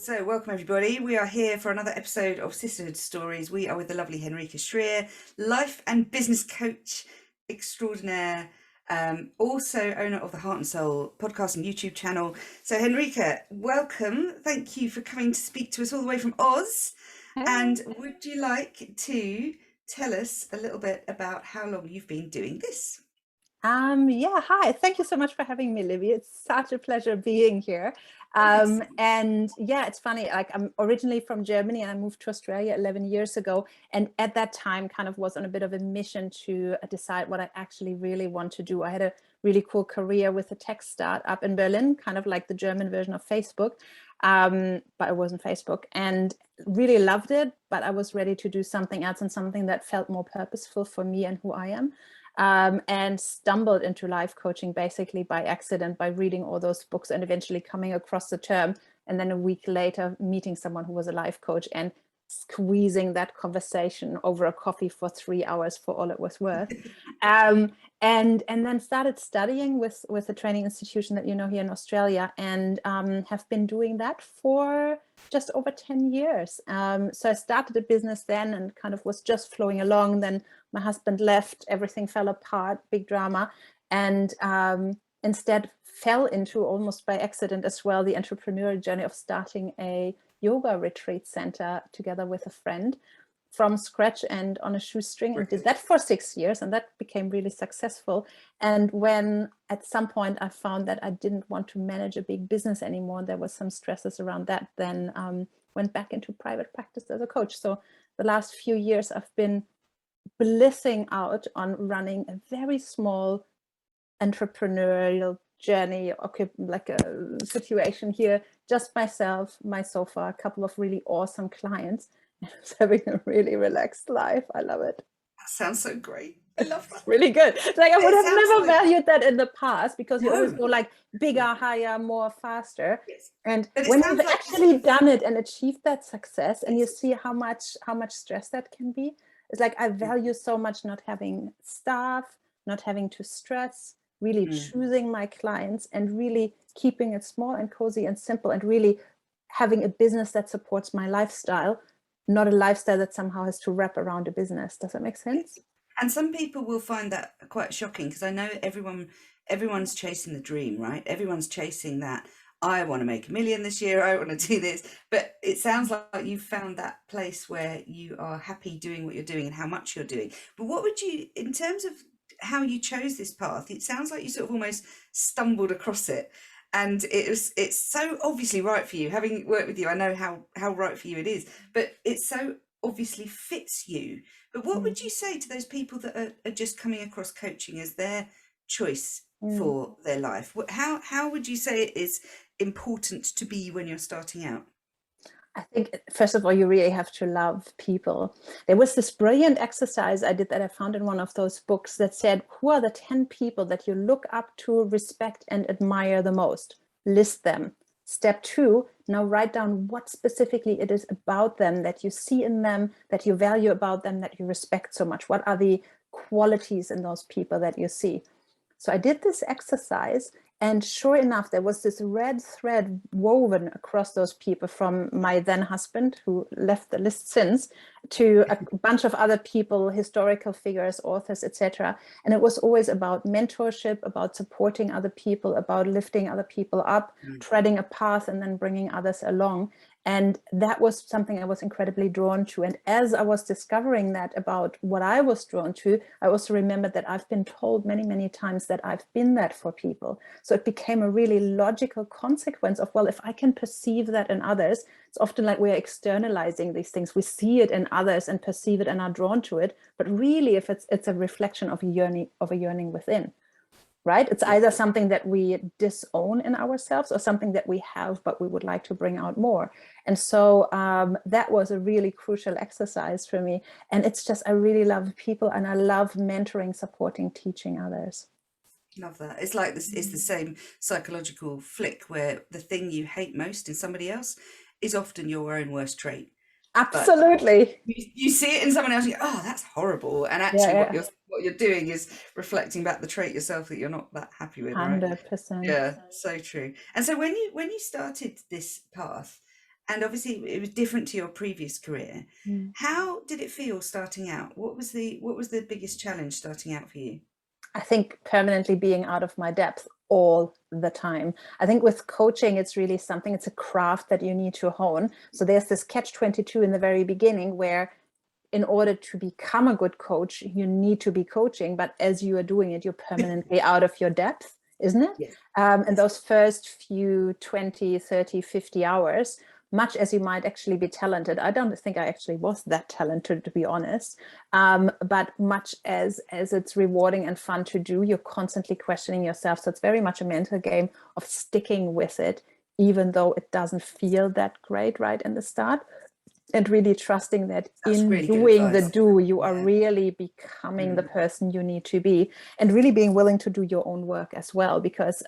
So, welcome everybody. We are here for another episode of Sisterhood Stories. We are with the lovely Henrike Schreer, life and business coach extraordinaire, also owner of the Heart and Soul podcast and YouTube channel. So, Henrike, welcome. Thank you for coming to speak to us all the way from Oz. And would you like to tell us a little bit about how long you've been doing this? Yeah, hi. Thank you so much for having me, Libby. It's such a pleasure being here. And yeah, it's funny, like I'm originally from Germany and I moved to Australia 11 years ago. And at that time kind of was on a bit of a mission to decide what I actually really want to do. I had a really cool career with a tech startup in Berlin, kind of like the German version of Facebook. But it wasn't Facebook, and really loved it. But I was ready to do something else and something that felt more purposeful for me and who I am. And stumbled into life coaching basically by accident, by reading all those books and eventually coming across the term. And then a week later, meeting someone who was a life coach and squeezing that conversation over a coffee for 3 hours for all it was worth. And then started studying with a training institution that you know here in Australia, and have been doing that for just over 10 years. So I started a business then and kind of was just flowing along. Then my husband left, everything fell apart, big drama, and instead fell into, almost by accident as well, the entrepreneurial journey of starting a yoga retreat center together with a friend from scratch and on a shoestring, and did that for 6 years, and that became really successful. And when at some point I found that I didn't want to manage a big business anymore, there was some stresses around that, then went back into private practice as a coach. So the last few years I've been blissing out on running a very small entrepreneurial journey, okay, like a situation here, just myself, my sofa, a couple of really awesome clients, and I was having a really relaxed life. I love it. That sounds so great. I love that. It's really good. Like I would have never like... valued that in the past, because you always go like bigger, higher, more, faster. Yes. And when you've actually done it and achieved that success, and you see how much stress that can be, it's like I value so much not having staff, not having to stress, really choosing my clients and really keeping it small and cozy and simple, and really having a business that supports my lifestyle, not a lifestyle that somehow has to wrap around a business. Does that make sense? And some people will find that quite shocking, because I know everyone's chasing the dream, right? Everyone's chasing that. I want to make $1 million this year. I want to do this. But it sounds like you've found that place where you are happy doing what you're doing and how much you're doing. But what would you, in terms of how you chose this path, it sounds like you sort of almost stumbled across it. And it's so obviously right for you. Having worked with you, I know how right for you it is. But it so obviously fits you. But what would you say to those people that are just coming across coaching as their choice for their life? How would you say it is important to be when you're starting out? I think, first of all, you really have to love people. There was this brilliant exercise I did that I found in one of those books that said, who are the 10 people that you look up to, respect, and admire the most? List them. Step 2, now write down what specifically it is about them that you see in them, that you value about them, that you respect so much. What are the qualities in those people that you see? So I did this exercise, and sure enough, there was this red thread woven across those people, from my then husband, who left the list since, to a bunch of other people, historical figures, authors, etc. And it was always about mentorship, about supporting other people, about lifting other people up, treading a path, and then bringing others along. And that was something I was incredibly drawn to. And as I was discovering that about what I was drawn to, I also remembered that I've been told many, many times that I've been that for people. So it became a really logical consequence of, well, if I can perceive that in others, it's often like we're externalizing these things. We see it in others and perceive it and are drawn to it. But really, if it's a reflection of a yearning within. Right? It's either something that we disown in ourselves or something that we have, but we would like to bring out more. And so that was a really crucial exercise for me. And it's just, I really love people, and I love mentoring, supporting, teaching others. Love that. It's like this, it's the same psychological flick where the thing you hate most in somebody else is often your own worst trait. Absolutely. You see it in someone else, and you go, oh, that's horrible. And actually what you're doing is reflecting back the trait yourself that you're not that happy with, right? 100%. Yeah, so true. And so when you started this path, and obviously it was different to your previous career. Mm. How did it feel starting out? What was the biggest challenge starting out for you? I think permanently being out of my depth all the time. I think with coaching, it's really something, it's a craft that you need to hone. So there's this catch-22 in the very beginning where in order to become a good coach, you need to be coaching. But as you are doing it, you're permanently out of your depth, isn't it? Yes. And those first few 20, 30, 50 hours, much as you might actually be talented, I don't think I actually was that talented, to be honest. But much as it's rewarding and fun to do, you're constantly questioning yourself. So it's very much a mental game of sticking with it, even though it doesn't feel that great right in the start. And really trusting that That's in really good doing the advice. do, you are Yeah. really becoming the person you need to be, and really being willing to do your own work as well, because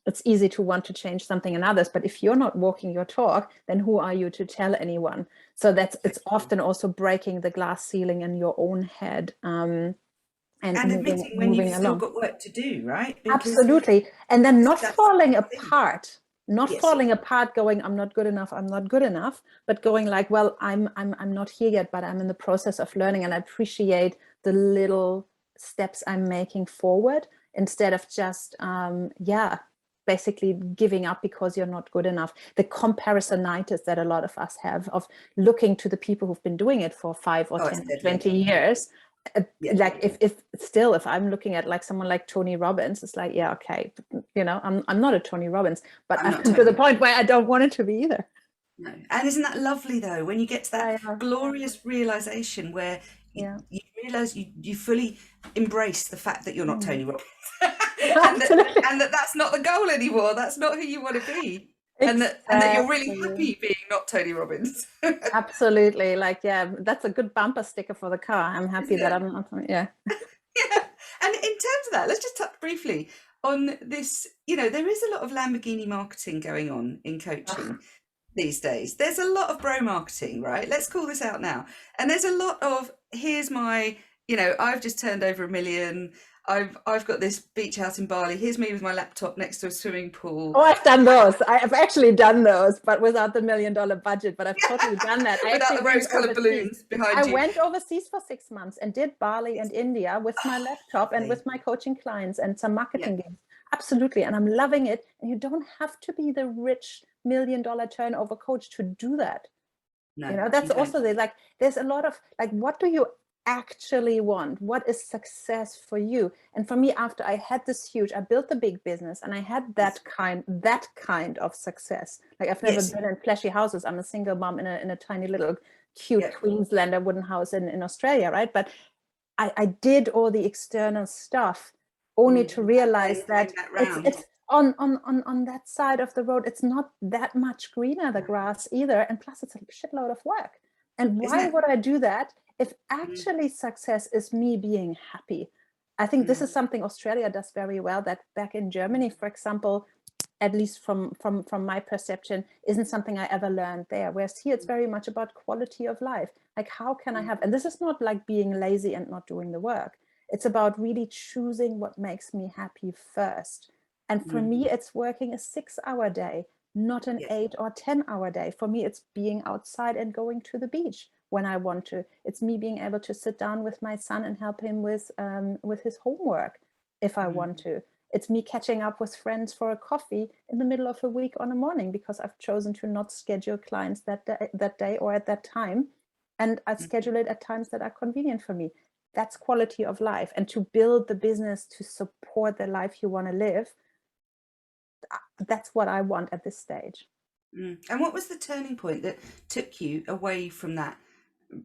it's easy to want to change something in others, but if you're not walking your talk, then who are you to tell anyone? So it's often also breaking the glass ceiling in your own head, and And admitting when you've moving still along. got work to do, right? Because Absolutely. And then not that's falling the thing. apart, not Yes. falling apart, going, I'm not good enough, I'm not good enough, but going like, well, I'm not here yet, but I'm in the process of learning, and I appreciate the little steps I'm making forward, instead of just basically giving up because you're not good enough. The comparisonitis that a lot of us have, of looking to the people who've been doing it for 5 or Oh, it's 10 or deadly. 20 years. Yeah. Like if I'm looking at like someone like Tony Robbins, it's like, yeah, okay, I'm not a Tony Robbins, but I'm I've not come to the Tony. point where I don't want it to be either. No. And isn't that lovely though, when you get to that Yeah, yeah, glorious realization where yeah. you realize you fully embrace the fact that you're not Mm. Tony Robbins, Absolutely. and that's not the goal anymore. That's not who you want to be, and that you're really Exactly. happy being not Tony Robbins. Absolutely. Like, yeah, that's a good bumper sticker for the car. I'm happy Isn't that it? I'm not, yeah. Yeah. And in terms of that, let's just touch briefly on this. There is a lot of Lamborghini marketing going on in Ugh. coaching these days. There's a lot of bro marketing, right? Let's call this out now. And there's a lot of, here's my, I've just turned over 1 million. I've got this beach house in Bali. Here's me with my laptop next to a swimming pool Oh, I've done those. I've actually done those, but without the $1 million budget. But I've totally done that. I without actually the went rose-colored overseas. balloons behind I you. went overseas for 6 months and did Bali and India with my laptop and Lovely. with my coaching clients and some Yeah. marketing gigs. Absolutely. And I'm loving it. And you don't have to be the rich $1 million turnover coach to do that. No, That's you don't. also like, there's a lot of like, what do you actually want? What is success for you? And for me, after I had this I built a big business, and I had Yes. that kind of success. Like, I've never Yes. been in flashy houses. I'm a single mom in a tiny little cute Yeah. Queenslander wooden house in Australia, right? But I did all the external stuff only to And realize then came that back it's round. it's on that side of the road, it's not that much greener, the grass either, and plus it's a shitload of work. And Isn't why it? would I do that if Mm, actually success is me being happy? I think this mm, is something Australia does very well, that back in Germany, for example, at least from my perception, isn't something I ever learned there. Whereas here, it's very much about quality of life. Like, how can I mm, have, and this is not like being lazy and not doing the work. It's about really choosing what makes me happy first. And for mm. me, it's working a 6-hour day, not an Yes. 8 or 10 hour day. For me, it's being outside and going to the beach when I want to. It's me being able to sit down with my son and help him with his homework if I Mm, want to. It's me catching up with friends for a coffee in the middle of a week on a morning, because I've chosen to not schedule clients that day or at that time. And I mm. schedule it at times that are convenient for me. That's quality of life. And to build the business to support the life you want to live, that's what I want at this stage. And what was the turning point that took you away from that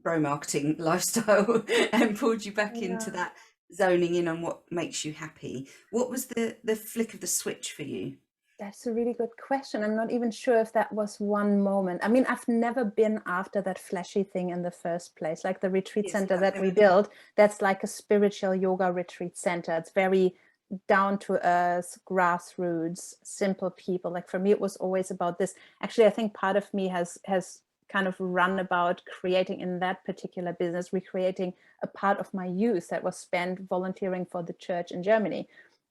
bro marketing lifestyle and pulled you back into Yeah. that zoning in on what makes you happy? What was the flick of the switch for you? That's a really good question. I'm not even sure if that was one moment. I mean, I've never been after that flashy thing in the first place. Like the retreat Yes, center I've that we never. built, that's like a spiritual yoga retreat center. It's very down to earth, grassroots, simple people. Like for me, it was always about this. Actually, I think part of me has kind of run about creating in that particular business, recreating a part of my youth that was spent volunteering for the church in Germany.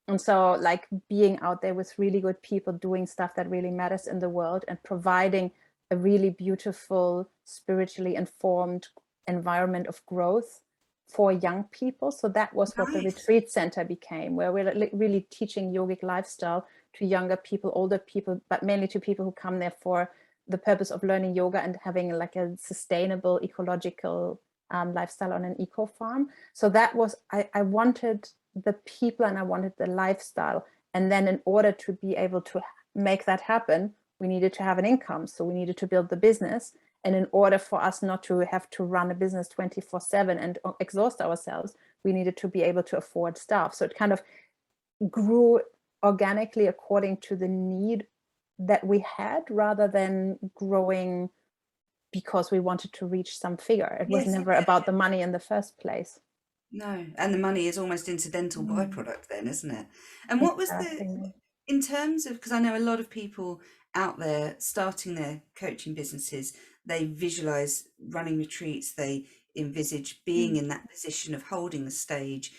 And so like being out there with really good people doing stuff that really matters in the world and providing a really beautiful, spiritually informed environment of growth for young people. So that was what the Nice. retreat center became, where we're really teaching yogic lifestyle to younger people, older people, but mainly to people who come there for the purpose of learning yoga and having like a sustainable ecological lifestyle on an eco farm. So that was, I wanted the people and I wanted the lifestyle. And then in order to be able to make that happen, we needed to have an income. So we needed to build the business. And in order for us not to have to run a business 24/7 and exhaust ourselves, we needed to be able to afford staff. So it kind of grew organically according to the need that we had, rather than growing because we wanted to reach some figure. It was Yes, never yeah. about the money in the first place. No, and the money is almost incidental byproduct then, isn't it? And what was Exactly. in terms of, because I know a lot of people out there starting their coaching businesses, they visualize running retreats, they envisage being in that position of holding the stage,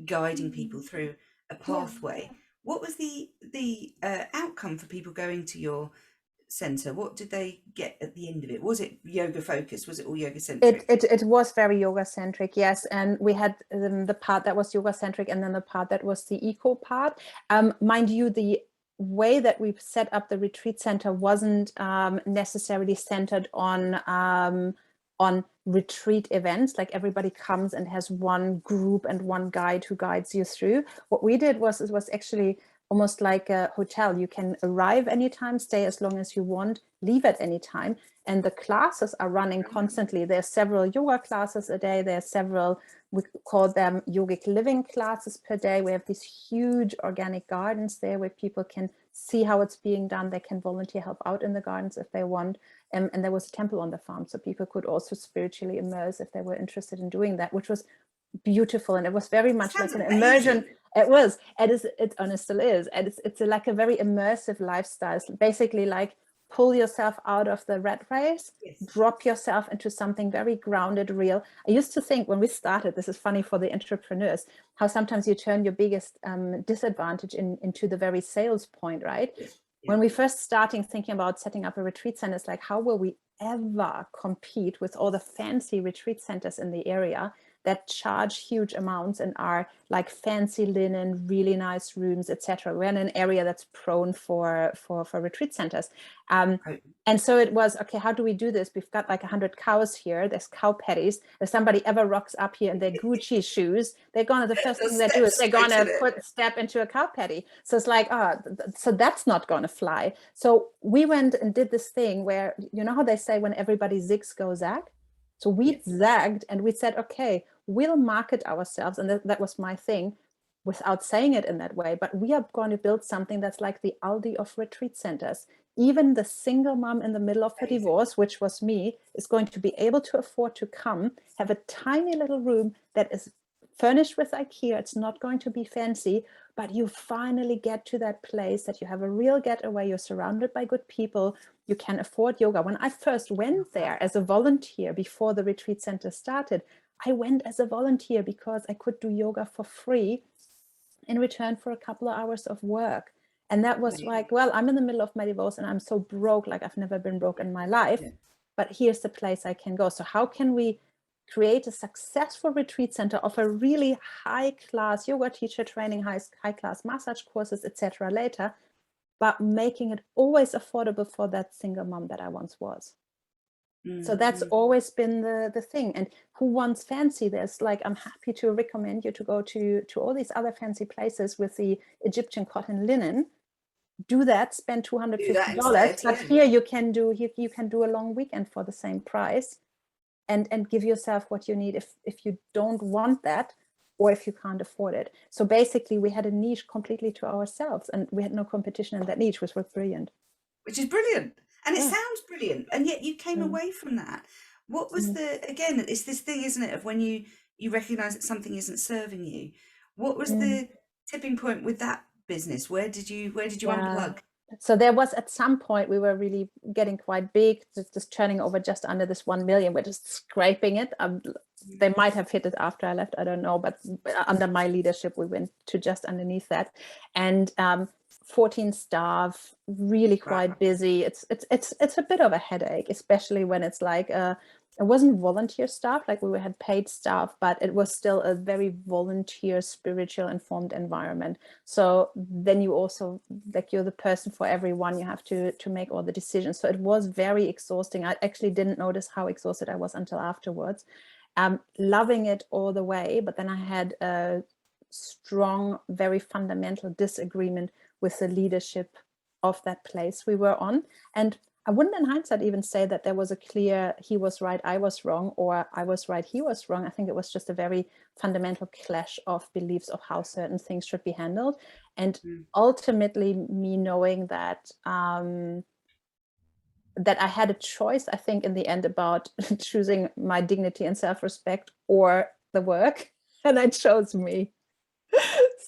guiding people through a pathway. What was the outcome for people going to your center? What did they get at the end of it? Was it yoga focused? Was it all yoga centric? It was very yoga centric, yes. And we had the part that was yoga centric, and then the part that was the eco part. Mind you, the way that we set up the retreat center wasn't necessarily centered on retreat events, like everybody comes and has one group and one guide who guides you through. What we did was, it was actually almost like a hotel. You can arrive anytime, stay as long as you want, leave at any time. And the classes are running constantly. There are several yoga classes a day. There are several, we call them yogic living classes per day. We have these huge organic gardens there where people can see how it's being done. They can volunteer, help out in the gardens if they want. And there was a temple on the farm, so people could also spiritually immerse if they were interested in doing that, which was beautiful. And it was very much like an immersion. It was, it honestly still is. And it's like a very immersive lifestyle. It's basically like pull yourself out of the rat race, drop yourself into something very grounded, real. I used to think when we started, this is funny for the entrepreneurs, how sometimes you turn your biggest disadvantage into the very sales point, right? Yeah. When we first starting thinking about setting up a retreat center, it's like, how will we ever compete with all the fancy retreat centers in the area that charge huge amounts and are like fancy linen, really nice rooms, etc. We're in an area that's prone for retreat centers. And so it was, okay, how do we do this? We've got like 100 cows here. There's cow patties. If somebody ever rocks up here in their Gucci shoes, they're gonna, the first thing they do is they're gonna step into a cow patty. So it's like, so that's not gonna fly. So we went and did this thing where, you know how they say when everybody zigs, go zag? So we zagged and we said, okay, we'll market ourselves. And that was my thing, without saying it in that way. But we are going to build something that's like the Aldi of retreat centers. Even the single mom in the middle of her divorce, which was me, is going to be able to afford to come, have a tiny little room that is furnished with IKEA. It's not going to be fancy, but you finally get to that place that you have a real getaway. You're surrounded by good people. You can afford yoga. When I first went there as a volunteer before the retreat center started, I went as a volunteer because I could do yoga for free in return for a couple of hours of work. And that was like, well, I'm in the middle of my divorce and I'm so broke, like I've never been broke in my life, but here's the place I can go. So how can we create a successful retreat center, offer really high class yoga teacher training, high class massage courses, etc. later, but making it always affordable for that single mom that I once was. So that's always been the thing. And who wants fancy? There's like, I'm happy to recommend you to go to all these other fancy places with the Egyptian cotton linen. Do that, spend $250. But here you can do a long weekend for the same price and give yourself what you need if you don't want that or if you can't afford it. So basically we had a niche completely to ourselves and we had no competition in that niche, which was brilliant. Which is brilliant. And it sounds brilliant. And yet you came away from that. What was again, it's this thing, isn't it, of when you recognize that something isn't serving you. What was the tipping point with that business? Where did you unplug? So there was, at some point, we were really getting quite big, just turning over just under this 1 million. We're just scraping it. They might have hit it after I left, I don't know, but under my leadership, we went to just underneath that. And 14 staff, really quite busy. It's a bit of a headache, especially when it's like it wasn't volunteer staff, like we had paid staff, but it was still a very volunteer, spiritual informed environment. So then you also, like, you're the person for everyone, you have to make all the decisions. So it was very exhausting. I actually didn't notice how exhausted I was until afterwards. Loving it all the way, but then I had a strong, very fundamental disagreement with the leadership of that place we were on. And I wouldn't in hindsight even say that there was a clear he was right, I was wrong, or I was right, he was wrong. I think it was just a very fundamental clash of beliefs of how certain things should be handled. And ultimately me knowing that that I had a choice, I think, in the end, about choosing my dignity and self-respect or the work, and I chose me.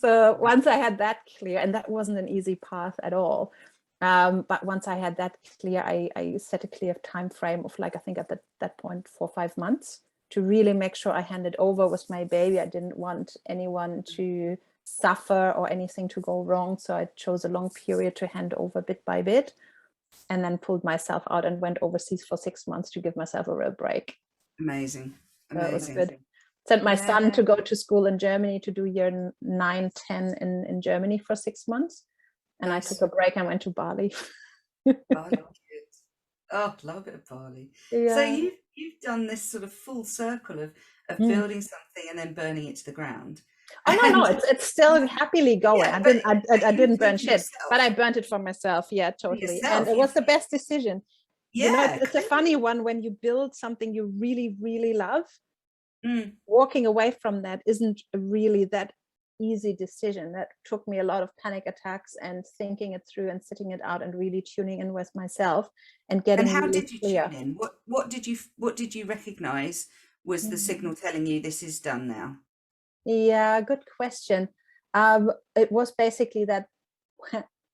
So once I had that clear, and that wasn't an easy path at all, but once I had that clear, I set a clear time frame of, like, I think at that point 4 or 5 months to really make sure I handed over with my baby. I didn't want anyone to suffer or anything to go wrong, so I chose a long period to hand over bit by bit, and then pulled myself out and went overseas for 6 months to give myself a real break. Amazing. So it was good. Sent my son to go to school in Germany to do year 9, 10 in Germany for 6 months. And I took a break and went to Bali. I like it. Oh, love a bit of Bali. Yeah. So you've done this sort of full circle of building something and then burning it to the ground. Oh no, it's still happily going. Yeah, I didn't burn shit, but I burnt it for myself. Yeah, totally. And it was the best decision. Yeah, you know, it's a funny one when you build something you really, really love. Walking away from that isn't really that easy decision. That took me a lot of panic attacks and thinking it through and sitting it out and really tuning in with myself and getting. And how really did you clear. tune in? What did you recognize was the signal telling you this is done now? Yeah, good question. It was basically that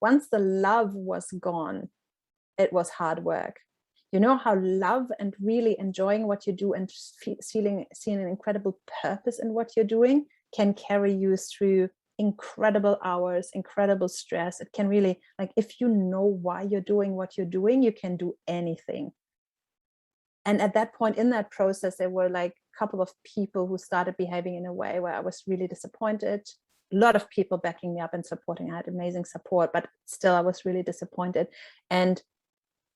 once the love was gone, it was hard work. You know how love and really enjoying what you do and seeing an incredible purpose in what you're doing can carry you through incredible hours, incredible stress. It can really, like, if you know why you're doing what you're doing, you can do anything. And at that point in that process, there were like a couple of people who started behaving in a way where I was really disappointed. A lot of people backing me up and supporting. I had amazing support, but still I was really disappointed. And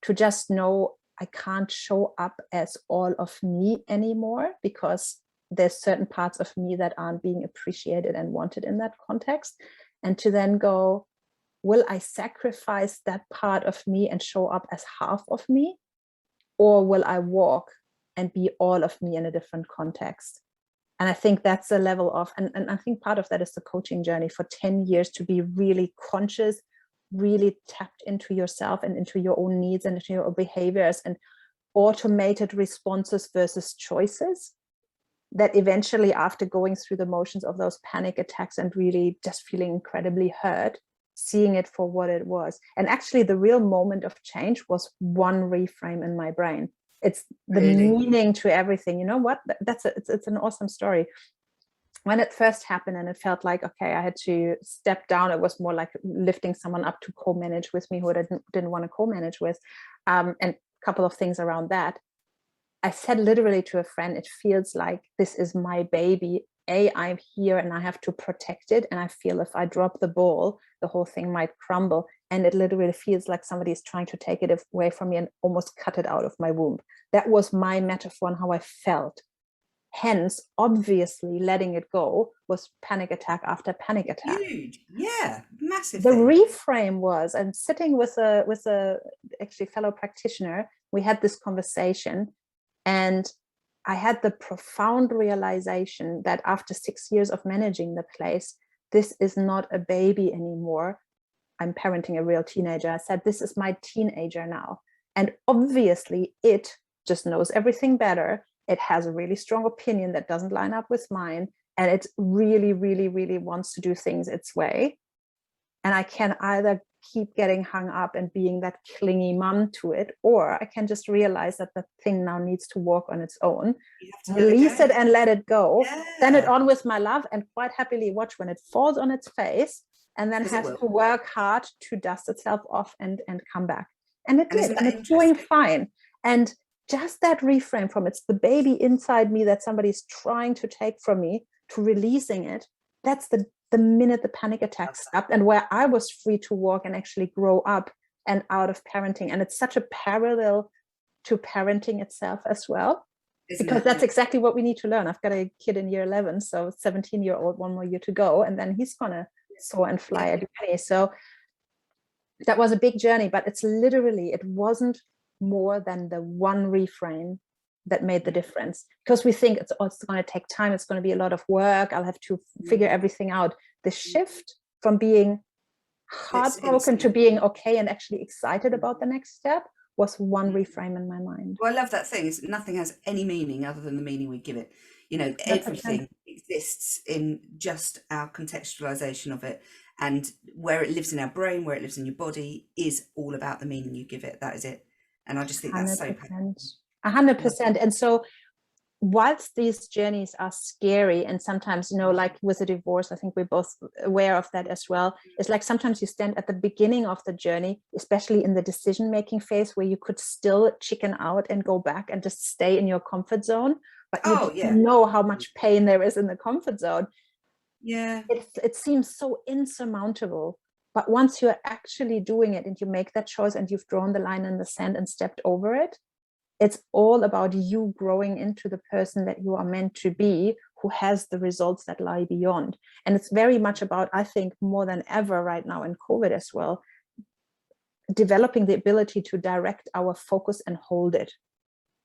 to just know I can't show up as all of me anymore, because there's certain parts of me that aren't being appreciated and wanted in that context. And to then go, will I sacrifice that part of me and show up as half of me? Or will I walk and be all of me in a different context? And I think that's a level of, and I think part of that is the coaching journey for 10 years, to be really conscious, really tapped into yourself and into your own needs and into your behaviors, and automated responses versus choices, that eventually, after going through the motions of those panic attacks and really just feeling incredibly hurt, seeing it for what it was. And actually the real moment of change was one reframe in my brain. It's the meaning to everything. You know what? It's an awesome story. When it first happened and it felt like, okay, I had to step down, it was more like lifting someone up to co-manage with me who I didn't want to co-manage with. And a couple of things around that. I said literally to a friend, it feels like this is my baby. I'm here and I have to protect it. And I feel if I drop the ball, the whole thing might crumble. And it literally feels like somebody is trying to take it away from me and almost cut it out of my womb. That was my metaphor and how I felt. Hence, obviously, letting it go was panic attack after panic attack. Huge, yeah, massive. The reframe was, and sitting with a actually fellow practitioner, we had this conversation, and I had the profound realization that after 6 years of managing the place, this is not a baby anymore. I'm parenting a real teenager. I said, this is my teenager now. And obviously it just knows everything better. It has a really strong opinion that doesn't line up with mine. And it really, really, really wants to do things its way. And I can either keep getting hung up and being that clingy mom to it, or I can just realize that the thing now needs to walk on its own, release it and let it go, send it on with my love, and quite happily watch when it falls on its face, and then 'Cause it has will. to work hard to dust itself off and come back. And it And did, isn't and that it's doing interesting? fine. And just that reframe from it's the baby inside me that somebody's trying to take from me to releasing it, that's the minute the panic attack stopped, and where I was free to walk and actually grow up and out of parenting. And it's such a parallel to parenting itself as well, Isn't because it? that's exactly what we need to learn. I've got a kid in year 11, so 17-year-old, one more year to go, and then he's gonna soar and fly at uni. So that was a big journey, but it's literally, it wasn't more than the one reframe that made the difference, because we think it's going to take time, it's going to be a lot of work, I'll have to figure everything out. The shift from being heartbroken to being okay and actually excited about the next step was one reframe in my mind. Well, I love that thing. Is nothing has any meaning other than the meaning we give it. You know, 100%. everything exists in just our contextualization of it, and where it lives in our brain, where it lives in your body, is all about the meaning you give it. That is it. And I just think that's so powerful. 100%. And so whilst these journeys are scary, and sometimes, you know, like with a divorce, I think we're both aware of that as well, it's like sometimes you stand at the beginning of the journey, especially in the decision-making phase, where you could still chicken out and go back and just stay in your comfort zone, but you don't know how much pain there is in the comfort zone. Yeah. It seems so insurmountable. But once you're actually doing it and you make that choice and you've drawn the line in the sand and stepped over it, it's all about you growing into the person that you are meant to be, who has the results that lie beyond. And it's very much about, I think, more than ever right now in COVID as well, developing the ability to direct our focus and hold it.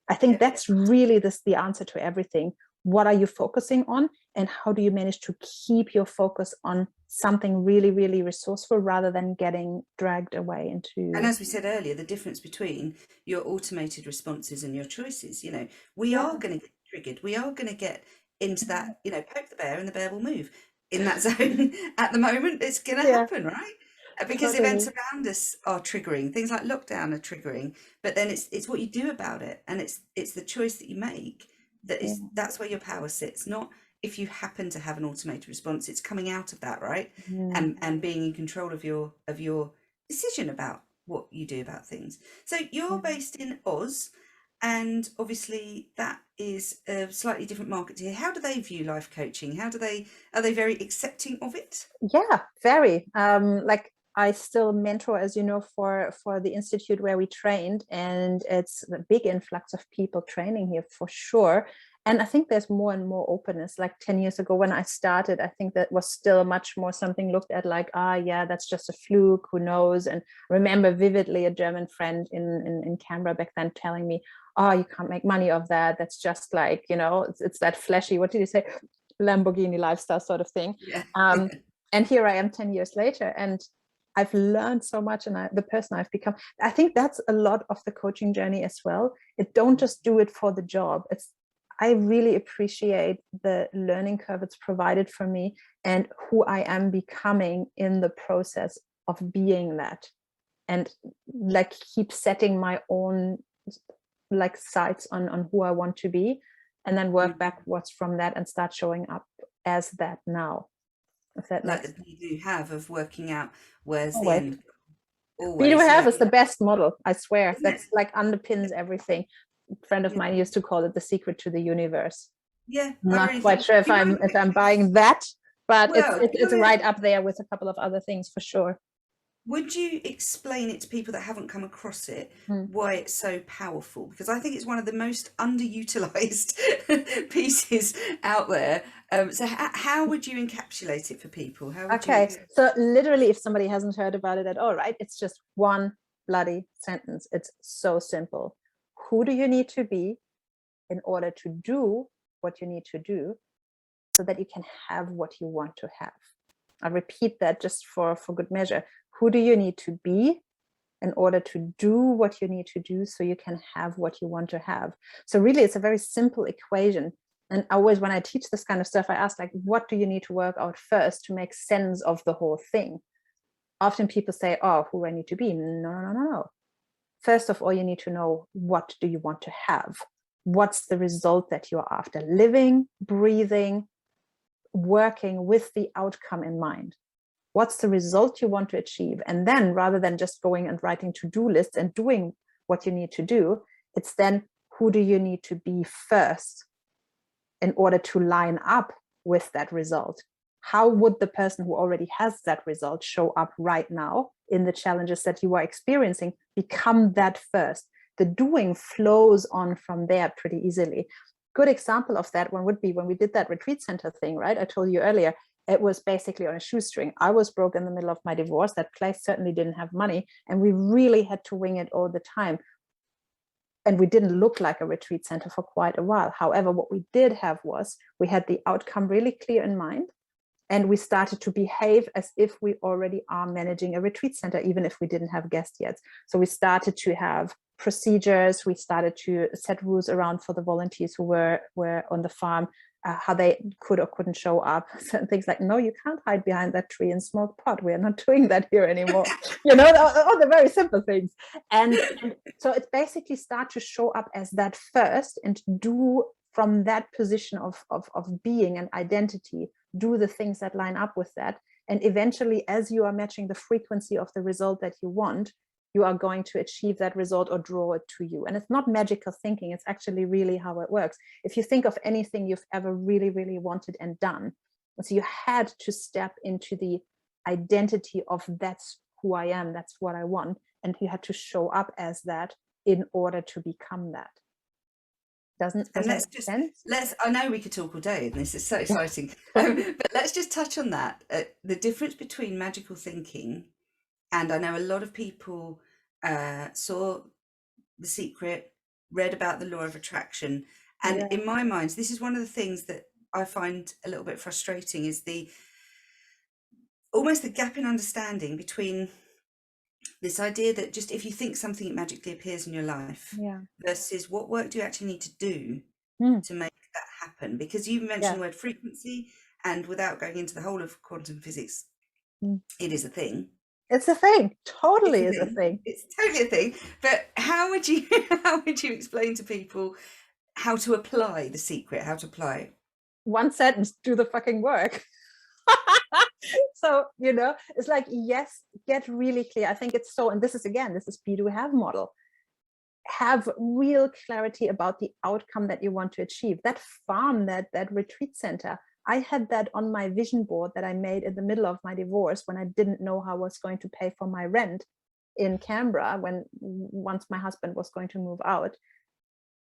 I think that's really the answer to everything. What are you focusing on, and how do you manage to keep your focus on something really, really resourceful, rather than getting dragged away into... And as we said earlier, the difference between your automated responses and your choices, you know, we are going to get triggered. We are going to get into that, you know, poke the bear and the bear will move in that zone. At the moment, it's going to happen, right? Because events around us are triggering. Things like lockdown are triggering, but then it's what you do about it, and it's the choice that you make that's where your power sits. Not if you happen to have an automated response, it's coming out of that, right? And being in control of your decision about what you do about things. So you're based in Oz, and obviously that is a slightly different market here. How do they view life coaching? Are they very accepting of it? Yeah, very. Like, I still mentor, as you know, for the institute where we trained, and it's a big influx of people training here for sure. And I think there's more and more openness. Like 10 years ago when I started, I think that was still much more something looked at like, yeah, that's just a fluke, who knows? And I remember vividly a German friend in Canberra back then telling me, oh, you can't make money off that. That's just like, you know, it's that flashy, what did you say? Lamborghini lifestyle sort of thing. And here I am 10 years later, and I've learned so much, and the person I've become. I think that's a lot of the coaching journey as well. Don't just do it for the job. I really appreciate the learning curve it's provided for me, and who I am becoming in the process of being that, and like keep setting my own like sights on who I want to be, and then work backwards from that and start showing up as that now. If that Like makes the you do have of working out where's the always. end. We do Always, have is the best model, I swear. Isn't That's it? like underpins everything. A friend of mine used to call it the secret to the universe. Yeah, I'm I not really quite think sure if I'm buying that, but it's yeah. right up there with a couple of other things for sure. Would you explain it to people that haven't come across it, why it's so powerful? Because I think it's one of the most underutilized pieces out there. So how would you encapsulate it for people? How would you? So literally, if somebody hasn't heard about it at all, right? It's just one bloody sentence. It's so simple. Who do you need to be in order to do what you need to do, so that you can have what you want to have? I repeat that just for good measure. Who do you need to be in order to do what you need to do, so you can have what you want to have? So really, it's a very simple equation. And always when I teach this kind of stuff, I ask, like, what do you need to work out first to make sense of the whole thing? Often people say, oh, who do I need to be? No. First of all, you need to know, what do you want to have? What's the result that you're after? Living, breathing, working with the outcome in mind. What's the result you want to achieve? And then rather than just going and writing to-do lists and doing what you need to do, it's then who do you need to be first in order to line up with that result? How would the person who already has that result show up right now in the challenges that you are experiencing? Become that first. The doing flows on from there pretty easily. Good example of that one would be when we did that retreat center thing, right? I told you earlier, it was basically on a shoestring. I was broke in the middle of my divorce. That place certainly didn't have money, and we really had to wing it all the time. And we didn't look like a retreat center for quite a while. However, what we did have was we had the outcome really clear in mind, and we started to behave as if we already are managing a retreat center, even if we didn't have guests yet. So we started to have procedures. We started to set rules around for the volunteers who were on the farm, how they could or couldn't show up. Certain things like, no, you can't hide behind that tree and smoke pot. We are not doing that here anymore. All the very simple things. And so it basically start to show up as that first, and do from that position of being and identity, do the things that line up with that. And eventually, as you are matching the frequency of the result that you want, you are going to achieve that result or draw it to you. And it's not magical thinking. It's actually really how it works. If you think of anything you've ever really, really wanted and done, so you had to step into the identity of that's who I am, that's what I want. And you had to show up as that in order to become that. Doesn't that make sense? I know we could talk all day, and this is so exciting. But let's just touch on that. The difference between magical thinking, and I know a lot of people saw The Secret, read about the law of attraction. And in my mind, this is one of the things that I find a little bit frustrating, is almost the gap in understanding between this idea that just if you think something, it magically appears in your life, versus what work do you actually need to do to make that happen? Because you mentioned the word frequency, and without going into the whole of quantum physics, it is a thing. It's a thing. Totally is a thing. It's totally a thing. But how would you explain to people how to apply The Secret, how to apply it? One sentence: do the fucking work. So, it's like, yes, get really clear. I think it's so, and this is be, do, have model. Have real clarity about the outcome that you want to achieve. That farm, that retreat center, I had that on my vision board that I made in the middle of my divorce, when I didn't know how I was going to pay for my rent in Canberra, once my husband was going to move out.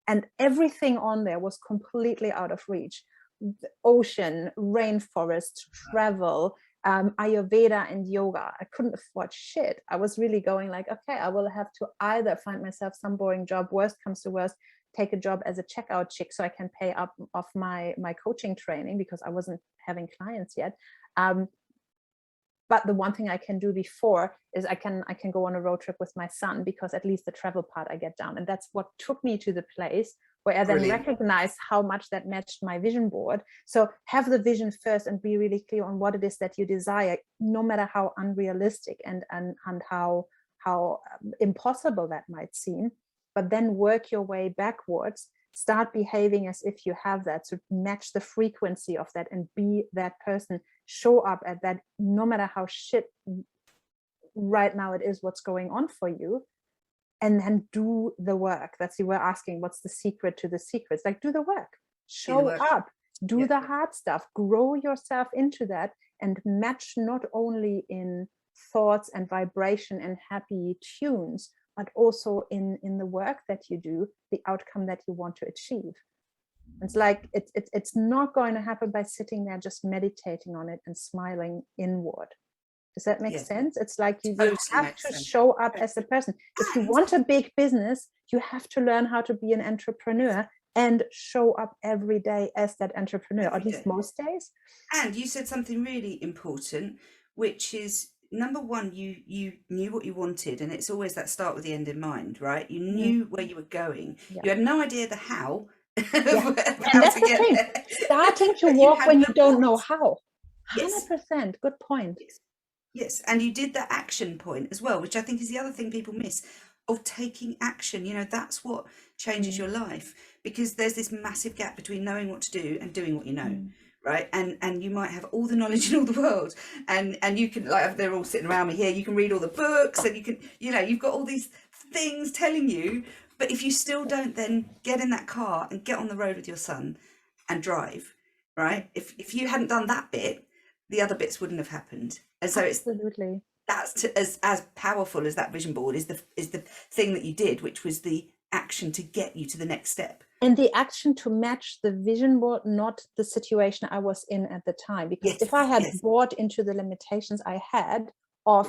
And everything on there was completely out of reach. The ocean, rainforest, travel, Ayurveda and yoga. I couldn't afford shit. I was really going like, okay, I will have to either find myself some boring job, worst comes to worst, take a job as a checkout chick so I can pay up off my coaching training, because I wasn't having clients yet. But the one thing I can do before is I can go on a road trip with my son, because at least the travel part I get down. And that's what took me to the place where I then recognized how much that matched my vision board. So have the vision first and be really clear on what it is that you desire, no matter how unrealistic and how impossible that might seem. But then work your way backwards. Start behaving as if you have that, so match the frequency of that and be that person. Show up at that, no matter how shit right now it is what's going on for you, and then do the work. That's you were asking, what's the secret to the secrets? Like, do the work, show up, do the hard stuff, grow yourself into that, and match not only in thoughts and vibration and happy tunes, but also in the work that you do, the outcome that you want to achieve. It's like it's not going to happen by sitting there just meditating on it and smiling inward. Does that make sense? It's like you have to show up as a person. If you want a big business, you have to learn how to be an entrepreneur and show up every day as that entrepreneur, or at least most days. And you said something really important, which is, number one, you knew what you wanted, and it's always that start with the end in mind, right? You knew where you were going. You had no idea the how. And that's the thing. There. Starting to walk when you don't know how. 100%. Good point. Yes, and you did the action point as well, which I think is the other thing people miss, of taking action. That's what changes your life, because there's this massive gap between knowing what to do and doing what you know. right? And you might have all the knowledge in all the world, and you can, like, they're all sitting around me here, you can read all the books, and you can, you've got all these things telling you, but if you still don't then get in that car and get on the road with your son and drive, right? If you hadn't done that bit, the other bits wouldn't have happened. And so Absolutely. as powerful as that vision board is, the thing that you did, which was the action to get you to the next step. And the action to match the vision board, not the situation I was in at the time. Because if I had bought into the limitations I had of,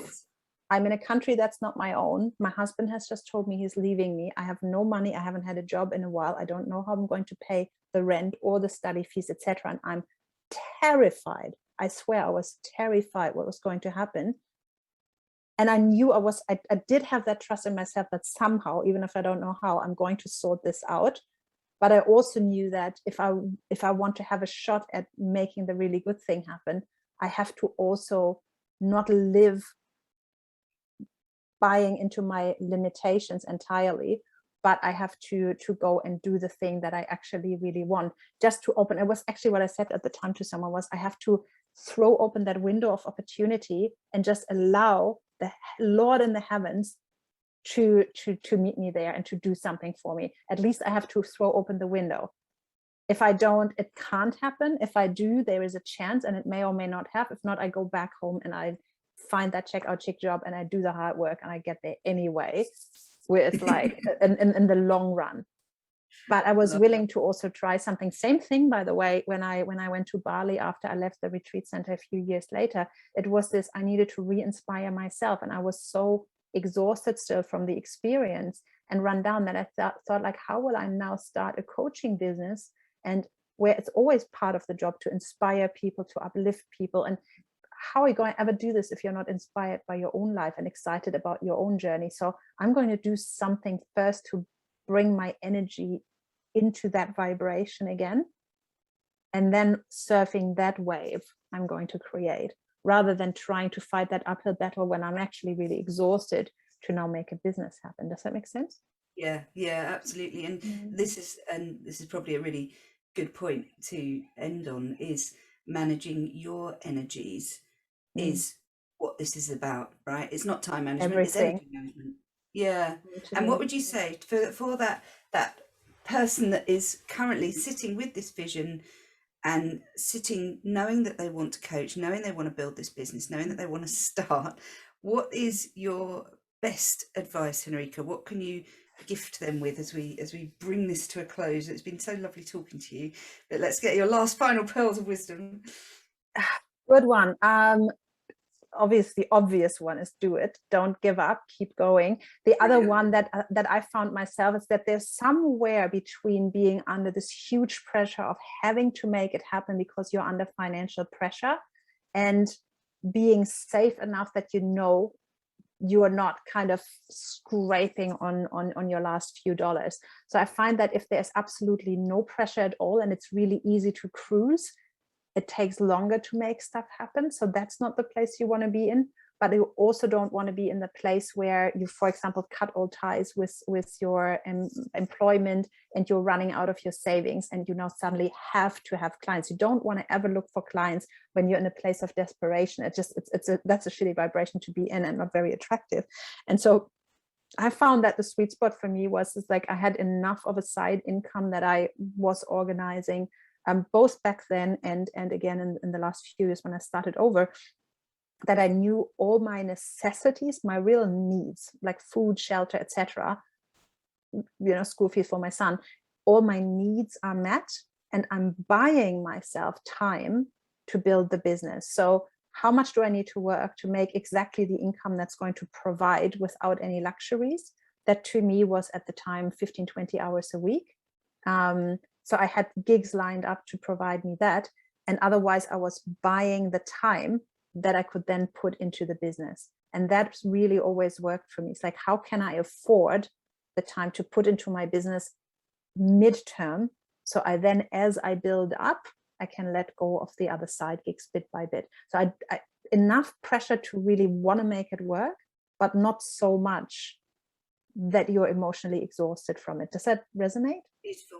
I'm in a country that's not my own, my husband has just told me he's leaving me, I have no money, I haven't had a job in a while, I don't know how I'm going to pay the rent or the study fees, etc. And I'm terrified. I swear I was terrified what was going to happen. And I knew I did have that trust in myself that somehow, even if I don't know how, I'm going to sort this out. But I also knew that if I want to have a shot at making the really good thing happen, I have to also not live buying into my limitations entirely, but I have to go and do the thing that I actually really want. Just to open, it was actually what I said at the time to someone was, I have to throw open that window of opportunity and just allow the Lord in the heavens to meet me there and to do something for me. At least I have to throw open the window. If I don't, it can't happen. If I do, there is a chance, and it may or may not have. If not, I go back home and I find that checkout chick job and I do the hard work and I get there anyway, where it's like in the long run. But I was willing to also try something. Same thing, by the way, when I went to Bali after I left the retreat center a few years later, it was this, I needed to re-inspire myself. And I was so exhausted still from the experience and run down that I thought like, how will I now start a coaching business, and where it's always part of the job to inspire people, to uplift people. And how are you going to ever do this if you're not inspired by your own life and excited about your own journey? So I'm going to do something first to bring my energy into that vibration again, and then surfing that wave I'm going to create, rather than trying to fight that uphill battle when I'm actually really exhausted to now make a business happen. Does that make sense? Yeah, absolutely. And this is probably a really good point to end on, is managing your energies is what this is about, right? It's not time management, it's energy management. Yeah. And what would you say for that person that is currently sitting with this vision and sitting, knowing that they want to coach, knowing they want to build this business, knowing that they want to start? What is your best advice, Henrike? What can you gift them with as we bring this to a close? It's been so lovely talking to you, but let's get your last final pearls of wisdom. Good one. Obviously, obvious one is do it. Don't give up. Keep going. The other one that I found myself is that there's somewhere between being under this huge pressure of having to make it happen because you're under financial pressure, and being safe enough that you are not kind of scraping on your last few dollars. So I find that if there's absolutely no pressure at all and it's really easy to cruise, it takes longer to make stuff happen. So that's not the place you want to be in. But you also don't want to be in the place where you, for example, cut all ties with your employment and you're running out of your savings and you now suddenly have to have clients. You don't want to ever look for clients when you're in a place of desperation. That's a shitty vibration to be in and not very attractive. And so I found that the sweet spot for me was like I had enough of a side income that I was organizing, both back then and again in the last few years when I started over, that I knew all my necessities, my real needs, like food, shelter, etc., school fees for my son, all my needs are met, and I'm buying myself time to build the business. So how much do I need to work to make exactly the income that's going to provide without any luxuries? That to me was at the time 15, 20 hours a week. So I had gigs lined up to provide me that. And otherwise I was buying the time that I could then put into the business. And that's really always worked for me. It's like, how can I afford the time to put into my business midterm? So I then, as I build up, I can let go of the other side gigs bit by bit. So I enough pressure to really want to make it work, but not so much that you're emotionally exhausted from it. Does that resonate? Beautiful.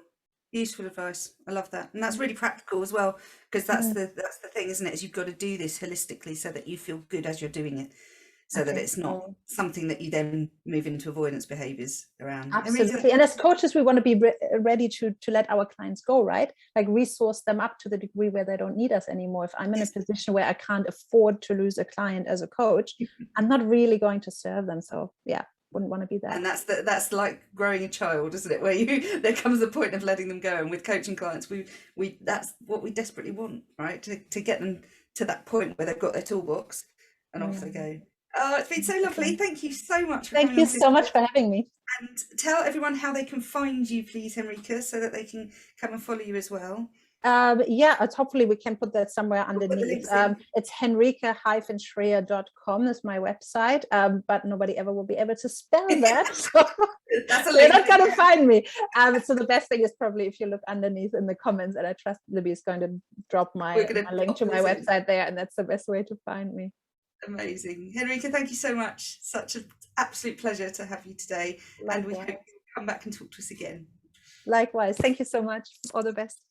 Useful advice. I love that, and that's really practical as well, because Mm, that's the thing, isn't it? Is you've got to do this holistically so that you feel good as you're doing it, I so that think it's not so. something that you then move into avoidance behaviors around. Henrike, Absolutely. And as coaches, we want to be ready to let our clients go, right? Like resource them up to the degree where they don't need us anymore. If I'm in a yes, position where I can't afford to lose a client as a coach, I'm not really going to serve them. So yeah, wouldn't want to be that. and that's like growing a child, isn't it? Where you there comes a point of letting them go, and with coaching clients, we that's what we desperately want, right? To get them to that point where they've got their toolbox and off they Mm, go. Oh, it's been so lovely. okay. Thank you so much for Thank coming you on, so Sisterhood. much for having me. And tell everyone how they can find you, please, Henrike, so that they can come and follow you as well. Yeah, hopefully we can put that somewhere We'll put the underneath. links in. It's henrike-schreer.com is my website, but nobody ever will be able to spell that. So, That's a so you're not link. going to find me. So the best thing is probably if you look underneath in the comments, and I trust Libby is going to drop We're my going to link pop to my those in. website there, and that's the best way to find me. Amazing. Henrike, thank you so much. Such an absolute pleasure to have you today. And we hope Likewise. you'll come back and talk to us again. Likewise. Thank you so much. All the best.